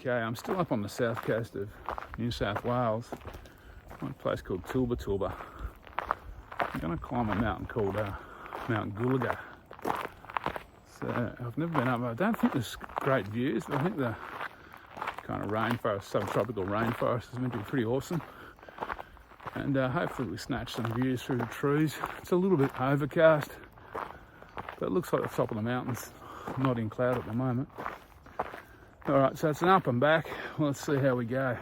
Okay, I'm still up on the south coast of New South Wales, on a place called Tulba. I'm going to climb a mountain called Mount Gulaga. So I've never been up. I don't think there's great views, but I think the kind of rainforest, subtropical rainforest, is meant to be pretty awesome. And hopefully we snatch some views through the trees. It's a little bit overcast, but it looks like the top of the mountain's not in cloud at the moment. All right, so it's an up and back. Well, let's see how we go.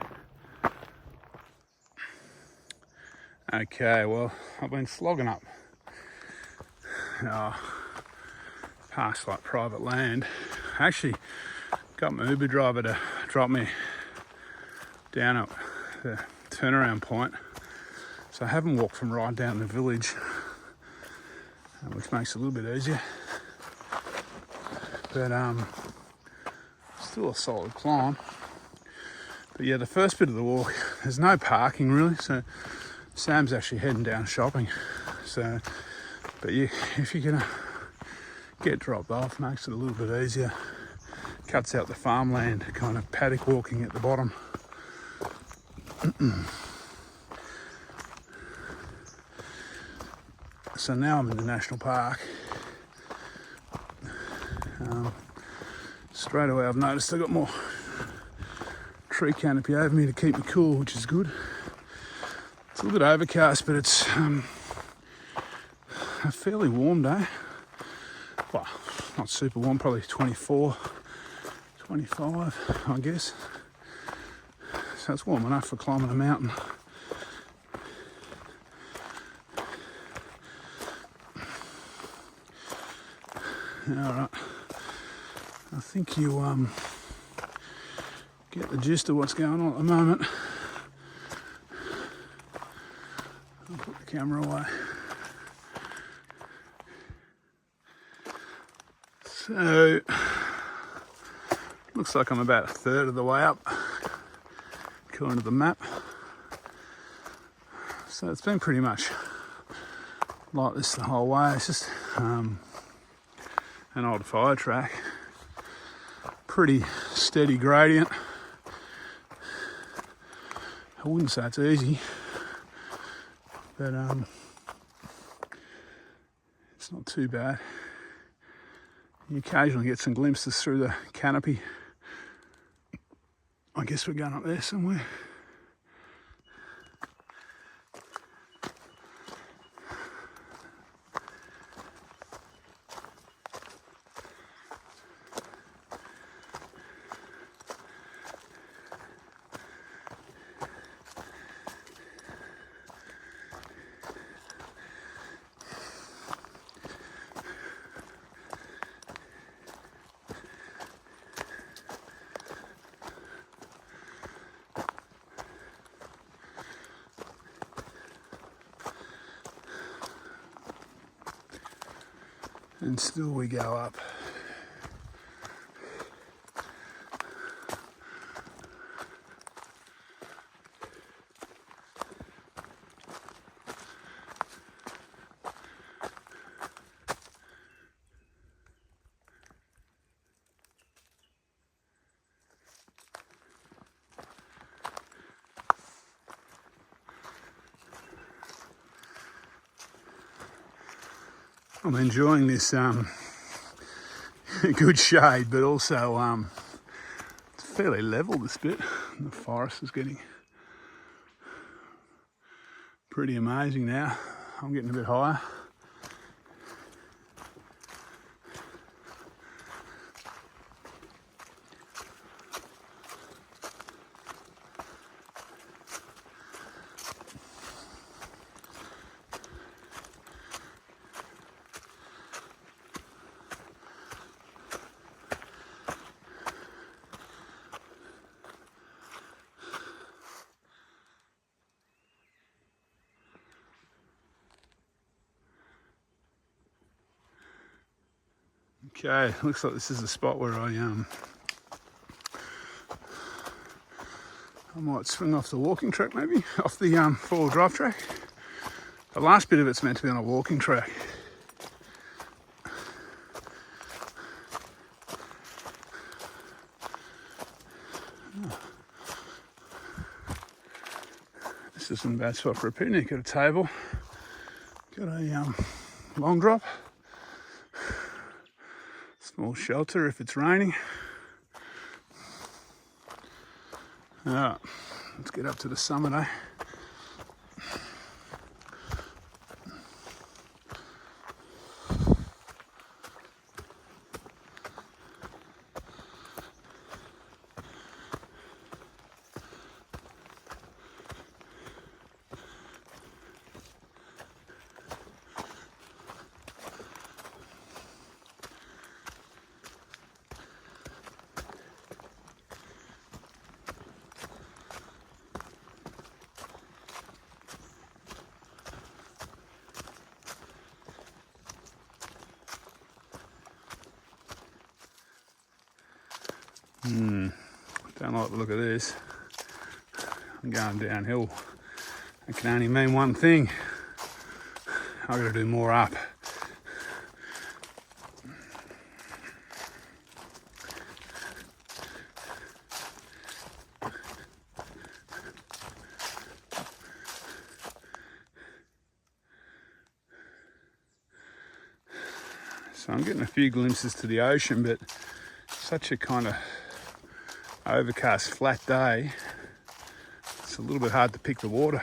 Okay, well, I've been slogging up past like private land. I actually got my Uber driver to drop me down at the turnaround point. So I haven't walked from right down the village, which makes it a little bit easier. But still a solid climb. But yeah, the first bit of the walk, there's no parking really, so Sam's actually heading down shopping. So, but yeah, if you're gonna get dropped off, makes it a little bit easier. Cuts out the farmland kind of paddock walking at the bottom. So now I'm in the national park. Straight away I've noticed I've got more tree canopy over me to keep me cool, which is good. It's a little bit overcast, but it's a fairly warm day. Well, not super warm, probably 24, 25, I guess. So it's warm enough for climbing a mountain. Alright, I think you get the gist of what's going on at the moment. I'll put the camera away. So, looks like I'm about a third of the way up, according to the map. So it's been pretty much like this the whole way. It's just an old fire track, pretty steady gradient. I wouldn't say it's easy, but it's not too bad. You occasionally get some glimpses through the canopy. I guess we're going up there somewhere. And still we go up. I'm enjoying this good shade, but also it's fairly level, this bit. The forest is getting pretty amazing now. I'm getting a bit higher. Okay, looks like this is the spot where I might swing off the walking track, maybe off the four-wheel drive track. The last bit of it's meant to be on a walking track. This isn't a bad spot for a picnic. Got a table, got a long drop, small shelter if it's raining. Alright, let's get up to the summit, eh? Don't like the look of this. I'm going downhill. It can only mean one thing. I've got to do more up. So I'm getting a few glimpses to the ocean, but such a kind of overcast, flat day, it's a little bit hard to pick the water.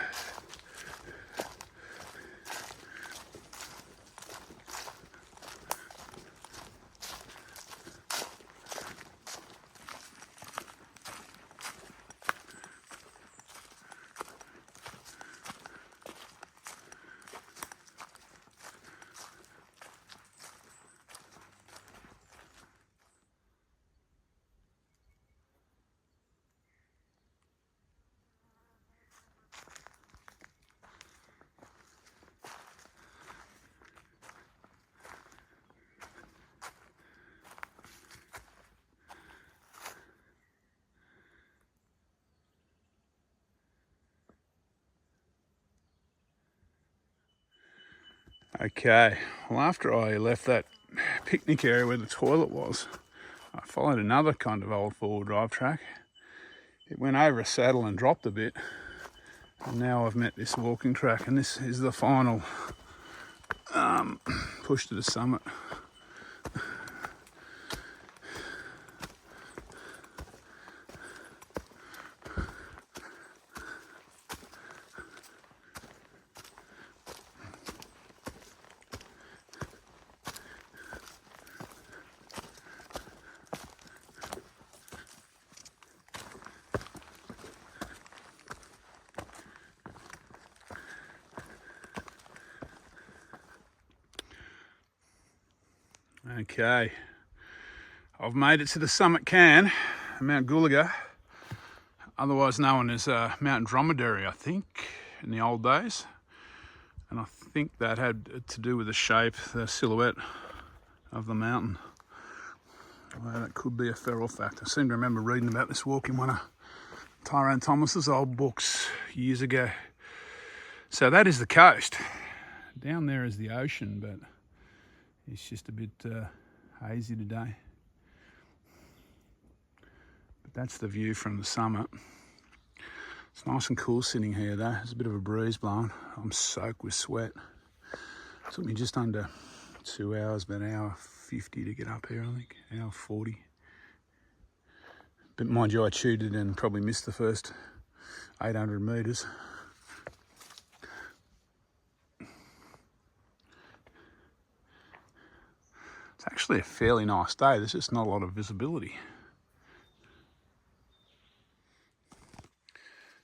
Okay, well, after I left that picnic area where the toilet was, I followed another kind of old four-wheel drive track. It went over a saddle and dropped a bit, and now I've met this walking track, and this is the final push to the summit. Okay, I've made it to the summit cairn, Mount Gulaga, otherwise known as Mount Dromedary, I think, in the old days. And I think that had to do with the shape, the silhouette of the mountain. Well, that could be a feral fact. I seem to remember reading about this walk in one of Tyrone Thomas's old books years ago. So that is the coast. Down there is the ocean, but it's just a bit hazy today. But that's the view from the summit. It's nice and cool sitting here though. There's a bit of a breeze blowing. I'm soaked with sweat. It took me just under 2 hours, about an hour 50 to get up here, I think. Hour 40. But mind you, I chewed it and probably missed the first 800 metres. It's actually a fairly nice day. There's just not a lot of visibility.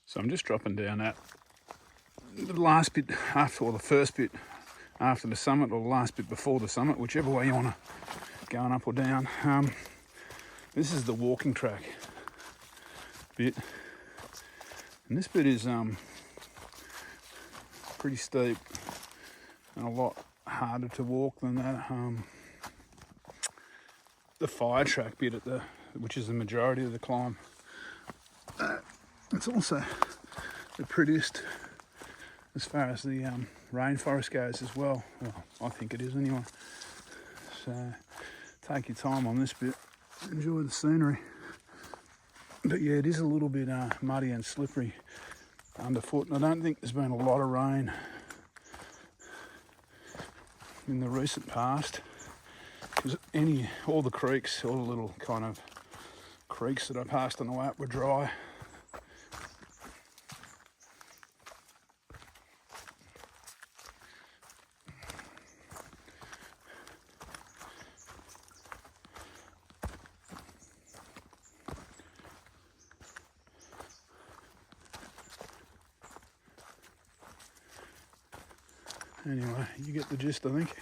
So I'm just dropping down at the last bit after, or the first bit after the summit, or the last bit before the summit, whichever way you want to, going up or down. This is the walking track bit, and this bit is pretty steep and a lot harder to walk than that. The fire track bit which is the majority of the climb. It's also the prettiest as far as the rainforest goes as well. Well, I think it is anyway. So take your time on this bit, enjoy the scenery. But yeah, it is a little bit muddy and slippery underfoot, and I don't think there's been a lot of rain in the recent past, because all the creeks, all the little kind of creeks that I passed on the way up were dry. Anyway, you get the gist, I think.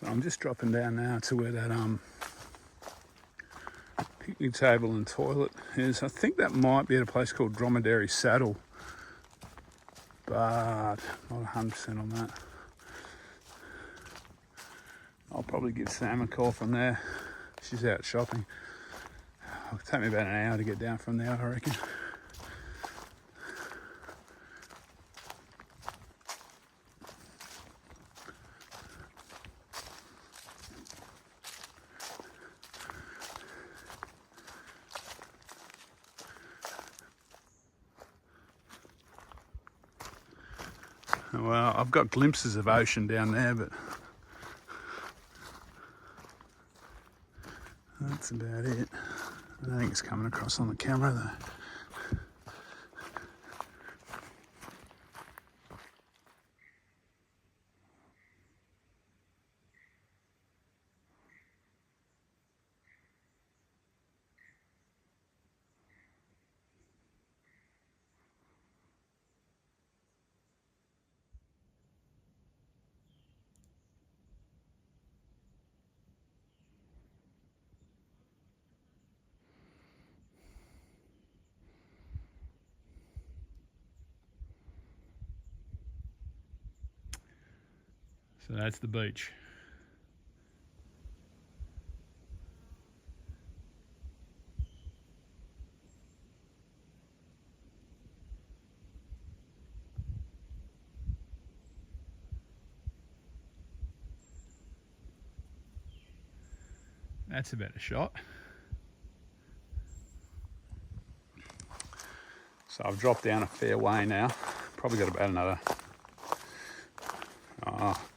So I'm just dropping down now to where that picnic table and toilet is. I think that might be at a place called Dromedary Saddle, but not 100% on that. I'll probably give Sam a call from there. She's out shopping. It'll take me about an hour to get down from there, I reckon. Well, I've got glimpses of ocean down there, but that's about it. I don't think it's coming across on the camera though. So that's the beach. That's about a shot. So I've dropped down a fair way now. Probably got about another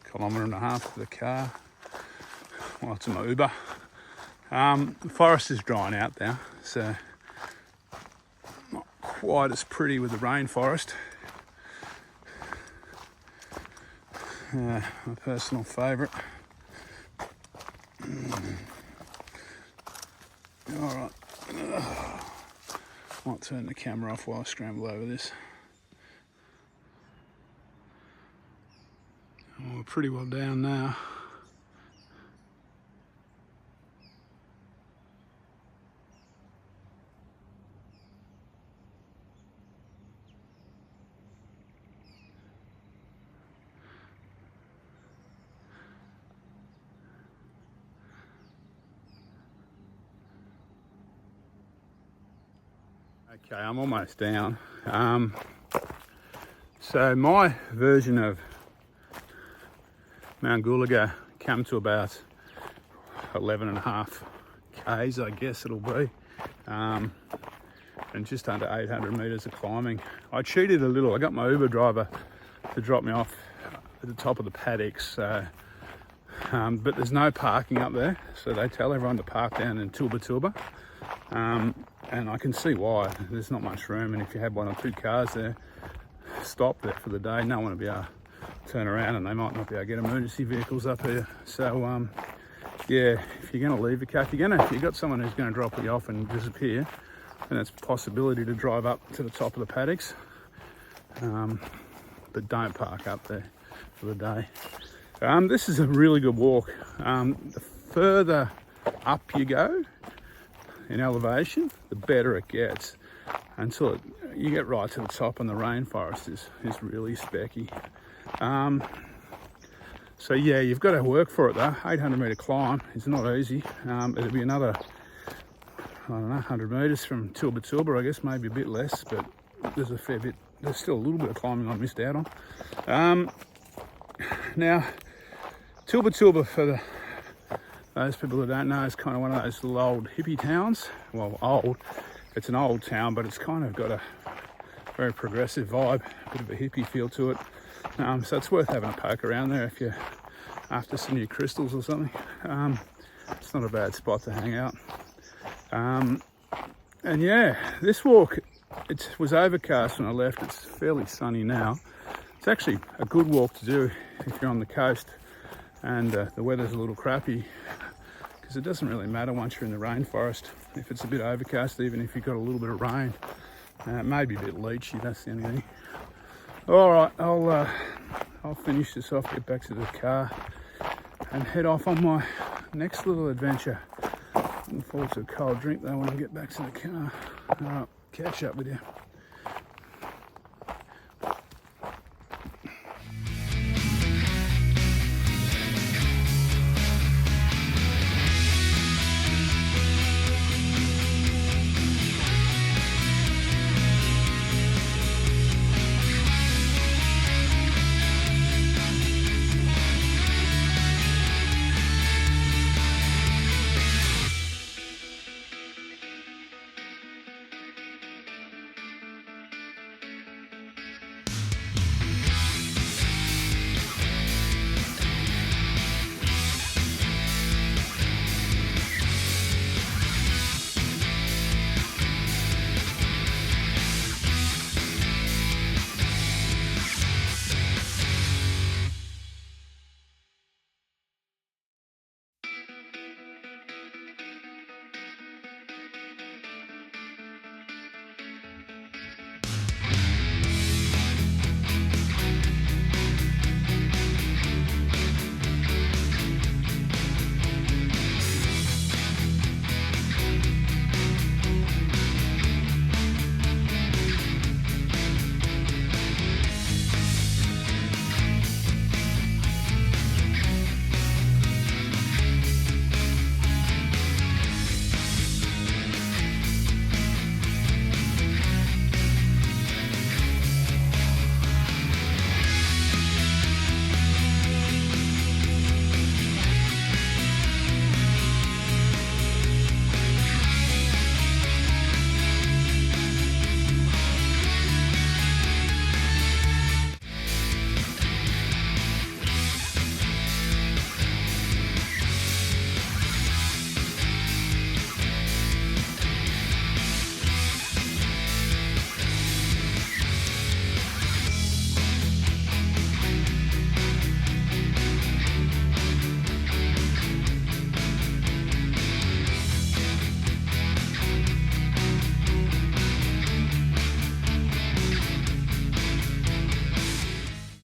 kilometre and a half to the car. Well, to my Uber. The forest is drying out now, so not quite as pretty with the rainforest. My personal favourite. Alright. Might turn the camera off while I scramble over this. Oh, we're pretty well down now. Okay, I'm almost down. So my version of Mount Gulaga came to about 11.5 Ks, I guess it'll be. And just under 800 metres of climbing. I cheated a little. I got my Uber driver to drop me off at the top of the paddocks. But there's no parking up there, so they tell everyone to park down in Tulba. And I can see why. There's not much room, and if you have 1 or 2 cars there, stop there for the day, no one will be able to turn around, and they might not be able to get emergency vehicles up here. So yeah, if you're going to leave the car, if you've got someone who's going to drop you off and disappear, then it's a possibility to drive up to the top of the paddocks, but don't park up there for the day. This is a really good walk. The further up you go in elevation, the better it gets, until you get right to the top, and the rainforest is really specky. So yeah, you've got to work for it though. 800 metre climb is not easy. It'll be another, I don't know, 100 metres from Tulba, I guess, maybe a bit less, but there's a fair bit, there's still a little bit of climbing I missed out on. Now, Tulba, for those people who don't know, is kind of one of those little old hippie towns. Well, old, it's an old town, but it's kind of got a very progressive vibe, a bit of a hippie feel to it. So it's worth having a poke around there if you're after some new crystals or something. It's not a bad spot to hang out. And yeah, this walk, it was overcast when I left. It's fairly sunny now. It's actually a good walk to do if you're on the coast and the weather's a little crappy, because it doesn't really matter once you're in the rainforest if it's a bit overcast, even if you've got a little bit of rain. It may be a bit leachy, that's the only thing. All right, I'll finish this off, get back to the car, and head off on my next little adventure. Looking forward to a cold drink though when I get back to the car. All right, catch up with you.